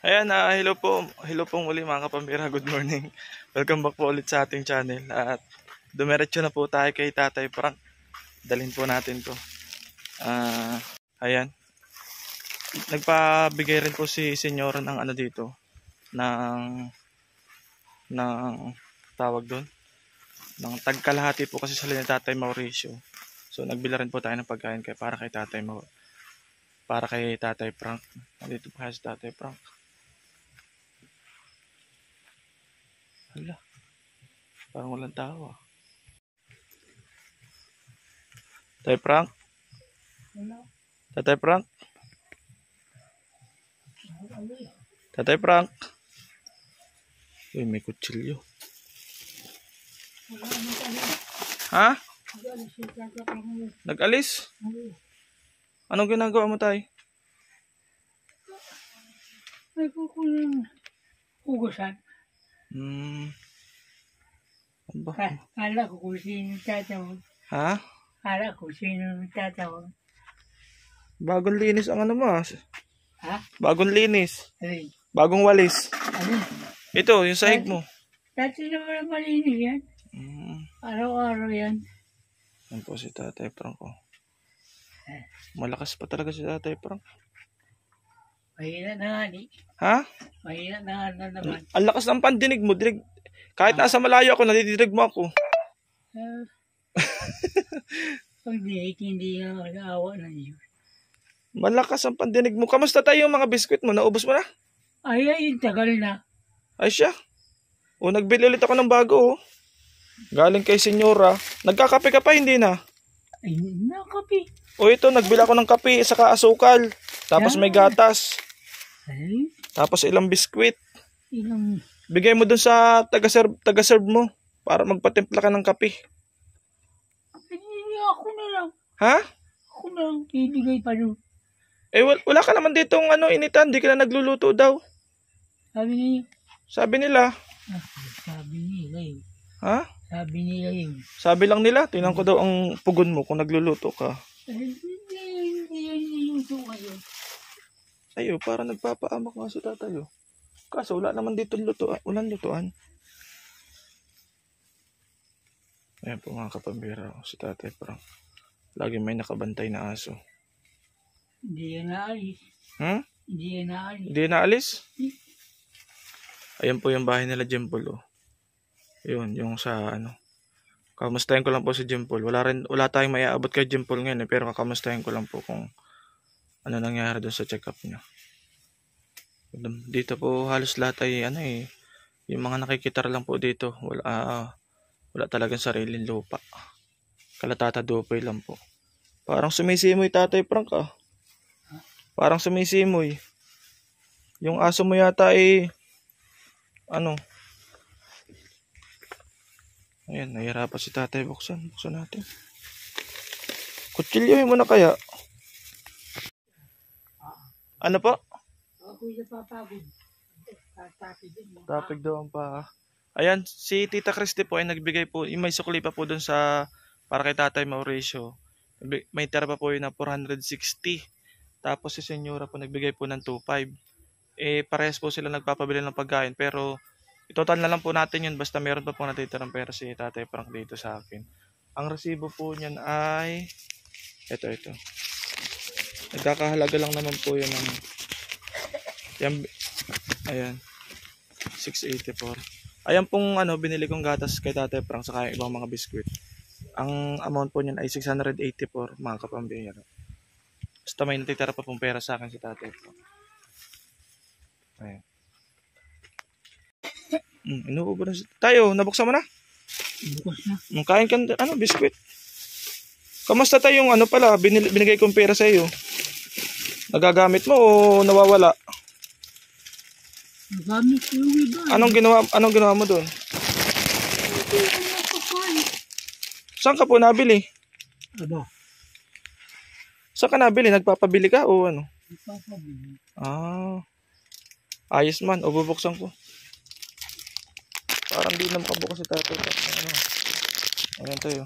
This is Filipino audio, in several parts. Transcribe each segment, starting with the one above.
Ayan, hello po muli mga kapambira, good morning. Welcome back po ulit sa ating channel. At dumiretso na po tayo kay Tatay Frank. Dalhin po natin to. Ayan. Nagpabigay rin po si Senyora ng ano dito. Ng tawag doon. Ng tagkalahati po kasi sila ni Tatay Mauricio. So nagbila rin po tayo ng pagkain para kay Tatay Frank. Nandito pa si Tatay Frank. Hala, parang walang tao ah. Tatay Frank? Tatay Frank? Tatay Frank? Uy, may kutsilyo. Ha? Nag-alis? Anong ginagawa mo, tay? May kukulang hugusan. Kala ko kung sino tatawag. Ha? Kala ko sino tatawag. Bagong linis ang ano mo. Ha? Bagong linis. Ay. Bagong walis. Ano? Ito, yung sahig mo. Dati naman malinis yan. Araw-araw yan. Yan po si Tatay Frank. Malakas pa talaga si Tatay Frank. Mahina na nga ni. Ha? Mahina na nga naman. Ang lakas ng pandinig mo. Kahit nasa malayo ako, nadidinig mo ako. Pag hindi nga naawa na niyo. Malakas ang pandinig mo. Kamusta tayo yung mga biskwit mo? Naubos mo na? Ay, tagal na. Ay siya. O, nagbili ulit ako ng bago. Galing kay Senyora. Nagkakape ka pa, hindi na? Ay, nakape. O ito, nagbili ako ng kape, saka asukal. Tapos may gatas. Ay? Tapos ilang biskwit. Ilang... Bigay mo dun sa taga-serve mo para magpatimpla ka ng kape. Ay, ako na lang. Ha? Ako na lang. Ibigay pa doon. Eh, wala ka naman ditong initan. Di ka na nagluluto daw. Sabi nila. Sabi nila yun. Ha? Sabi nila yun. Sabi lang nila. Tingnan ko daw ang pugon mo kung nagluluto ka. Hindi yan niluto kayo. Ayo, para nagpapaamak nga si tatayo. Kaso wala naman dito lutuan. Walang lutuan. Ayan po mga kapambira. Si Tatay Frank. Lagi may nakabantay na aso. Hindi yan naalis. Hindi yan naalis. Hindi naalis? Ayan po yung bahay nila Jempol. Yun, yung sa kamustahin ko lang po si Jempol. Wala tayong maiaabot kay Jempol ngayon pero kakamustahin ko lang po kung ano nangyari doon sa check-up niya. Dito po halos lahat ay yung mga nakikitar lang po dito. Wala talagang sariling lupa. Kalatata dupoy lang po. Parang sumisimoy Tatay Frank ah. Parang sumisimoy. Yung aso mo yata ay ayan, nahihirapan si Tatay. Buksan natin. Kutsilyohin mo na kaya. Ano po? Ako yung papagod. Tapig daw ang paa. Ayan, si Tita Christy po ay nagbigay po, may sukli pa po dun para kay Tatay Mauricio. May tira pa po yun na 460. Tapos si Senyora po nagbigay po ng 2.5. Parehas po sila nagpapabili ng pagkain. Pero itotal na lang po natin yun basta meron pa po natitirang pera si Tatay Frank dito sa akin. Ang resibo po niyan ay ito. Nagkakahalaga lang naman po yun ng ayan 684. Ayan pong binili kong gatas kay Tatay Frank saka ibang mga biskwit. Ang amount po niyan ay 684 mga kapambira. Basta may natitira pa pong pera sa akin si Tatay Frank. Ayan. Inuubo na tayo. Nabuksan mo na? Bukos na. Kain ka biskwit. Kamusta tayo yung pala binigay kong pera sa iyo? Nagagamit mo o nawawala? Nagamit ko yung iba. Anong ginawa mo doon? Saan ka po nabili? Aba. Saan ka nabili? Nagpapabili ka o ano? Nagpapabili. Ayos man. O bubuksan ko. Parang di na makabukas si Tatay. Ayan tayo.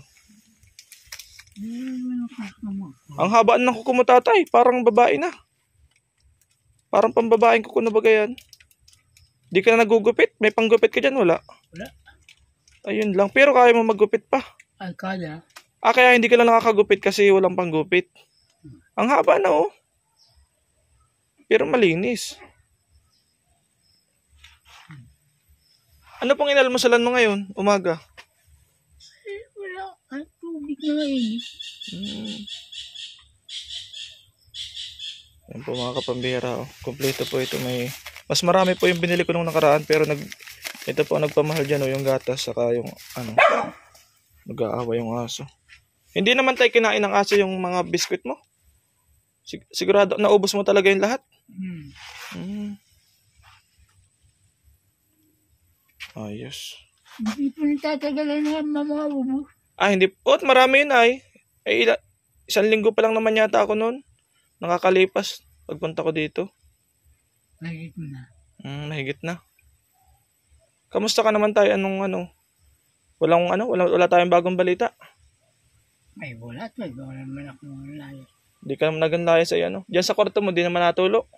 Ang habaan ng kuko mo Tatay. Parang babae na. Parang pambabaeng kuko na bagay yan. Di ka na nagugupit? May panggupit ka dyan? Wala. Wala. Ayun lang. Pero kaya mo maggupit pa. Ay, kaya. Kaya hindi ka lang nakakagupit kasi walang panggupit. Ang haba na oh. Pero malinis. Ano pong inalmusalan mo ngayon? Umaga? Wala. Ay, tubig na mainit. Yan po mga kapambihira. Oh. Kompleto po ito. Mas marami po yung binili ko nung nakaraan. Pero ito po ang nagpamahal dyan. Oh, yung gatas. Saka yung nag-aawa yung aso. Hindi naman tayo kinain ng aso yung mga biskwit mo. Sigurado naubos mo talaga yung lahat. Ayos. Hindi po natatagalan na mga ubos. Hindi. Marami yun ay. 1 linggo pa lang naman yata ako noon. Nakakalipas. Pagpunta ko dito. Mahigit na. Mahigit na. Kamusta ka naman tayo? Wala tayong bagong balita. Ay, wala to. Wala naman ako nalaya. Di ka naman naganlaya sa diyan sa kwarto mo, di naman natulo.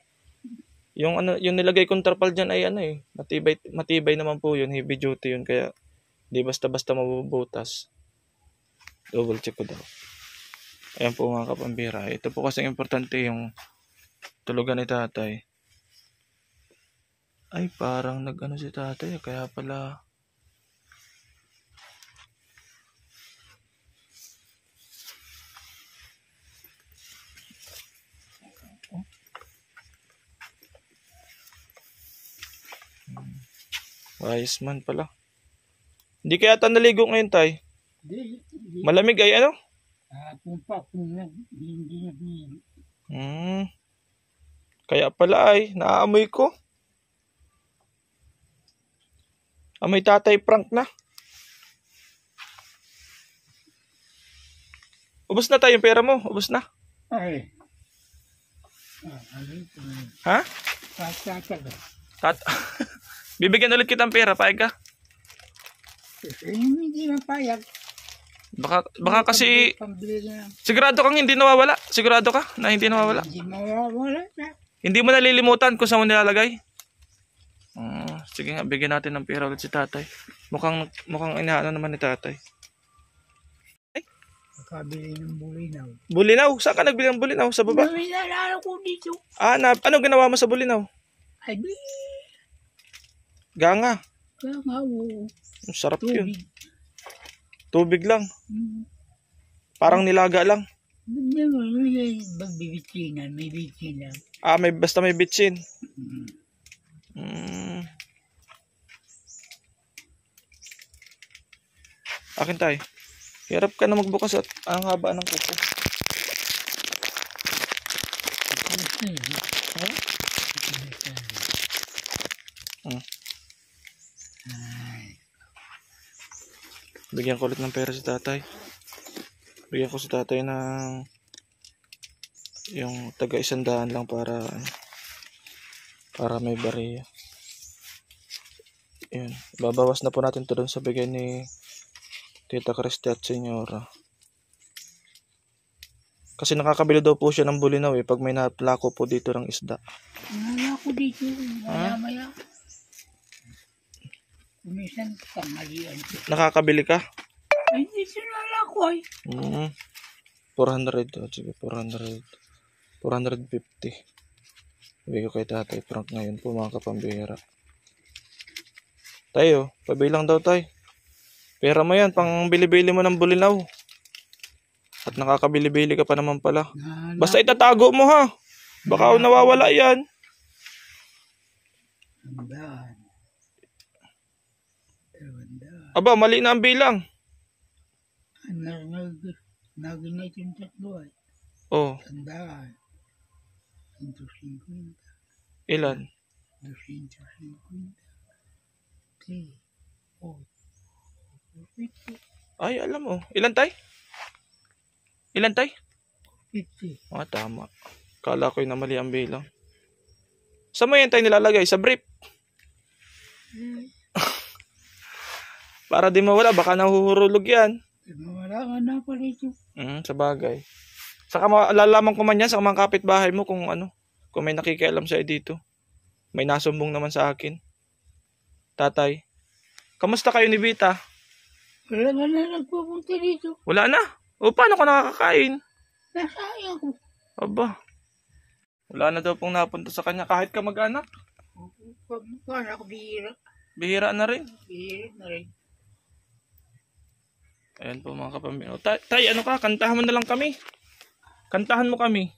Yung nilagay kong tarpal diyan ay matibay naman po yun, heavy duty yun, kaya di basta-basta mabubutas. Double check ko daw. Ayan po mga kapambira. Ito po kasi importante yung tulugan ni tatay. Ay, parang nag-ano si tatay, kaya pala. Ayos man pala. Hindi kaya ata naligo ngayon, tay? Hindi. Malamig ay ano? Kung hindi na. Kaya pala ay, naaamoy ko. Amoy tatay Frank na. Ubus na tayo yung pera mo. Ubus na. Ay. Ha? Bibigyan ulit kitang pera. Payag ka? Hindi na payag. Baka kasi sigurado kang hindi nawawala. Sigurado ka na hindi nawawala. Hindi mawawala na. Hindi mo nalilimutan kung saan mo nilalagay. Sige nga, bigyan natin ng pera ulit si tatay. Mukhang inaano naman ni tatay. Nakabili ng bulinaw. Bulinaw? Saan ka nagbili ng bulinaw? Sa baba? Nalala ko dito. Ano ginawa mo sa bulinaw? Ay, Ganga. Ganga, oo. Sarap yun. Tubig lang. Parang nilaga lang. Magbibitsin, may bitsin lang. Basta may bitsin. Akin tayo. Hirap ka na magbukas at ang haba ng kuko. Bigyan ko ulit ng pera si tatay. Bigyan ko si tatay ng yung taga 100 lang para may bariya. Yun. Babawas na po natin ito doon sa bigay ni Tita Christy at Senyora. Kasi nakakabili daw po siya ng bulinaw pag may naplako po dito ng isda. Nalako dito. Maya-maya. Kumisan pangalian. Nakakabili ka? Ay, hindi sinalako ay. 400. Sige, 400. 450. Ibigay ko kay Tatay Frank ngayon po mga kapambihira. Tayo, pabilang daw tay. Pera mo yan, pang bili-bili mo ng bulinaw. At nakakabili-bili ka pa naman pala. Basta itatago mo ha. Baka nawawala yan. Aba, mali na ang bilang. Naginit yung tatlo ay. Oh. Tandaan. 150. Ilan? 250. Ay, alam mo. Ilan tay? 50. Tama. Kala ko na mali ang bilang. Saan mo yan tayo nilalagay? Sa brief? Para di mawala, baka nahuhurulog yan. Mawala ka na pala ito. Sa bagay. Saka malalaman ko man yan sa mga kapitbahay mo kung ano. kung may nakikialam sa'yo dito. May nasumbong naman sa akin. Tatay, kamusta kayo ni Vita? Wala nga na nagpupunta dito. Wala na. O paano ka nakakakain? Nasayang ko. Aba. Wala na daw pong napunta sa kanya kahit ka mag-anak. Pag ako bihira. Bihira na rin. Bihira na rin. Ayan po mga kapamilya. Tay, ano ka? Kantahan mo na lang kami. Kantahan mo kami.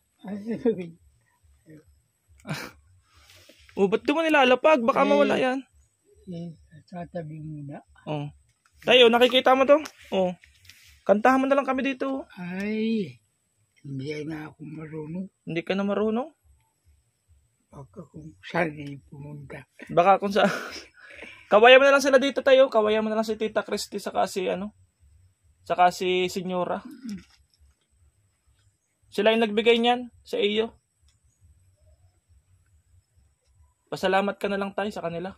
Ba't di mo nilalapag? Baka mawala yan. Tatabi muna. Oh. Tayo, nakikita mo to? Oh. Kantahan mo na lang kami dito. Ay, hindi na ako marunong. Hindi ka na marunong? Baka kung saan pumunta. Baka kung sa... Kawayan mo na lang sila dito tayo. Kawayan mo na lang si Tita Christy saka si saka si Senyora. Sila yung nagbigay niyan sa iyo. Pasalamat ka na lang tayo sa kanila.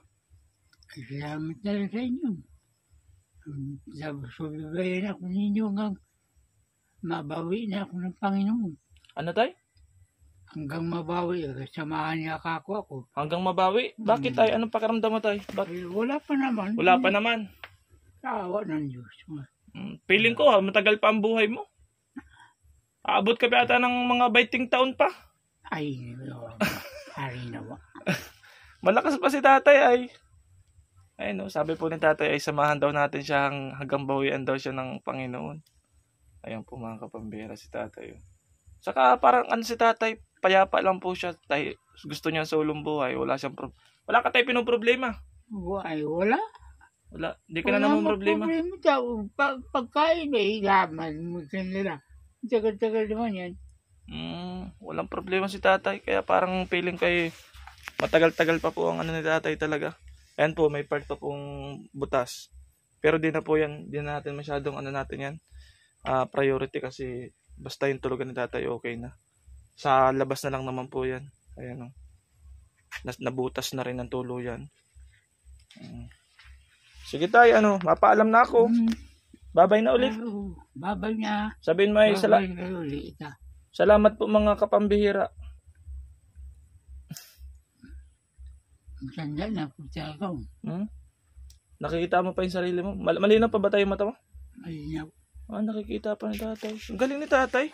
Salamat na lang sa inyo. Subibayan ako ninyo hanggang mabawi na ako ng Panginoon. Ano tayo? Hanggang mabawi, samahan niya ako. Hanggang mabawi? Bakit tayo? Anong pakiramdam mo tayo? Wala pa naman. Wala pa naman. Tawa ng Diyos. Feeling ko matagal pa ang buhay mo. Aabot ka pa ata ng mga 20 taon pa. Ay, hari nawa. Malakas pa si tatay ay. Ay no, sabi po ni tatay ay samahan daw natin siya hanggang bawian daw siya ng Panginoon. Ayan po mga kapambira si tatay. Saka parang si tatay, payapa lang po siya. Tay, gusto niya solong buhay. Wala ka tayo pinoproblema. Ay, wala. Wala. Di ka na naman problema. Pagkain eh, laman mo kanila. Tagal-tagal naman yan. Walang problema si tatay. Kaya parang feeling kay matagal-tagal pa po ang ni tatay talaga. Ayan po, may part pa pong butas. Pero di na po yan. Di na natin masyadong natin yan. Priority kasi basta yung tulugan ni tatay okay na. Sa labas na lang naman po yan. Ayan o. Nabutas na rin ang tuluyan. Sige tayo, mapaalam na ako. Babay na ulit. Babay na. Sabihin mo ay salamat po mga kapambihira. Sanda na po siya ako. Nakikita mo pa yung sarili mo? Malinaw pa ba tayo mata mo? Malinaw. Nakikita pa ni tatay. Ang galing ni tatay.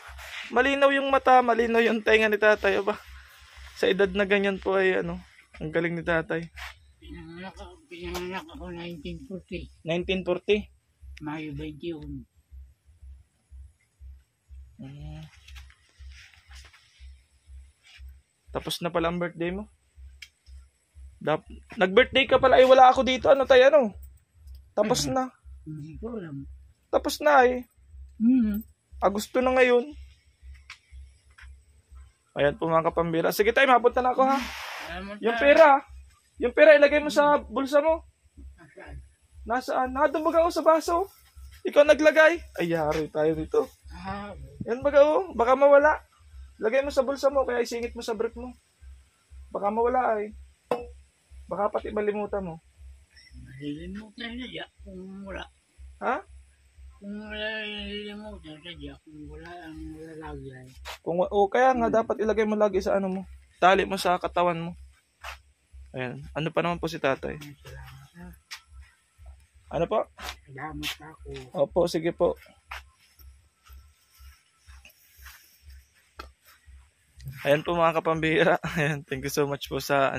Malinaw yung mata, malinaw yung tenga ni tatay. Aba, sa edad na ganyan po ay ang galing ni tatay. Pinanganak ako 1940. 1940? Mayo 21. Tapos na pala ang birthday mo? Nag-birthday ka pala ay wala ako dito. Ano tayo Tapos na. Hindi ko alam. Tapos na ay. Agosto na ngayon. Ayan po mga kapambira. Sige tayo, mapunta na ako ha. Yung pera ilagay mo sa bulsa mo. Nasaan? Nadumbaga sa baso. Ikaw naglagay. Ay, yari tayo dito. Yan baka mawala. Lagay mo sa bulsa mo, kaya isingit mo sa brief mo. Baka mawala ay. Baka pati malimutan mo. Malilimutan na siya kung wala. Ha? Kung wala nalilimutan na siya kung wala ang lalagyan. Kaya nga dapat ilagay mo lagi sa mo. Tali mo sa katawan mo. Ayan. Ano pa naman po si tatay? Ano po? Salamat ako. Opo, sige po. Ayan po mga kapambira. Ayan, thank you so much po sa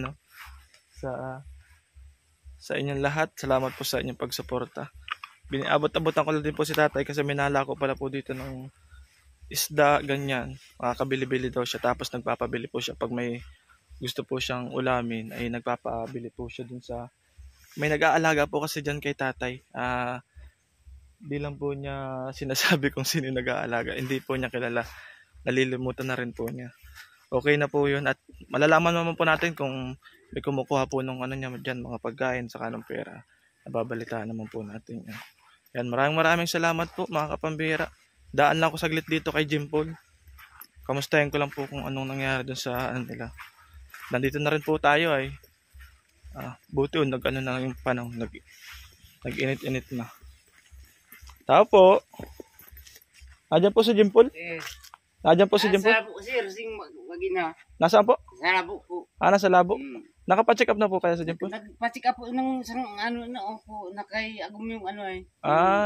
sa inyong lahat. Salamat po sa inyong pagsuporta. Abot-abotan ko lang din po si tatay kasi minala ko pala po dito ng isda, ganyan. Makakabili-bili daw siya tapos nagpapabili po siya pag may gusto po siyang ulamin ay nagpapabili po siya dun sa may nag-aalaga po kasi dyan kay tatay. Di lang po niya sinasabi kung sino yung nag-aalaga. Hindi po niya kilala. Nalilimutan na rin po niya. Okay na po yun. At malalaman naman po natin kung may kumukuha po ng niya dyan, mga pagkain sa kanong pera. Nababalitaan naman po natin yan. Yan, maraming salamat po mga kapambira. Daan lang ako saglit dito kay Jim Paul. Kamustahin ko lang po kung anong nangyari dun sa nila. Nandito na rin po tayo ay. Buti na yung panahon. Nag-init-init na. Tao po. Nadyan po si Jim Paul? Yes. Nadyan po si Jim Paul? Nasa po, sir, sing magina. Nasaan po? Sa labo po. Nasa labo. Mm. Nakapacheck up na po kaya sa dyan po? Nagpacheck up po ng isang ano na po, nakay-agum yung ano eh.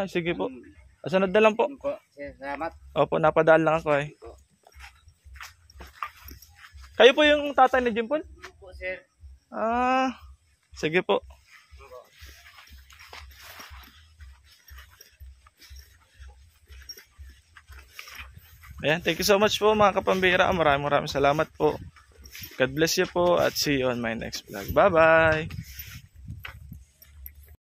Sige po. Sunod na lang po. Po. Sir, salamat. Opo, napadaan lang ako eh. Kayo po yung tatay ni Jimpon? Po, sir. Sige po. Ayan, thank you so much po mga kapambira. Maraming salamat po. God bless you po at see you on my next vlog. Bye-bye!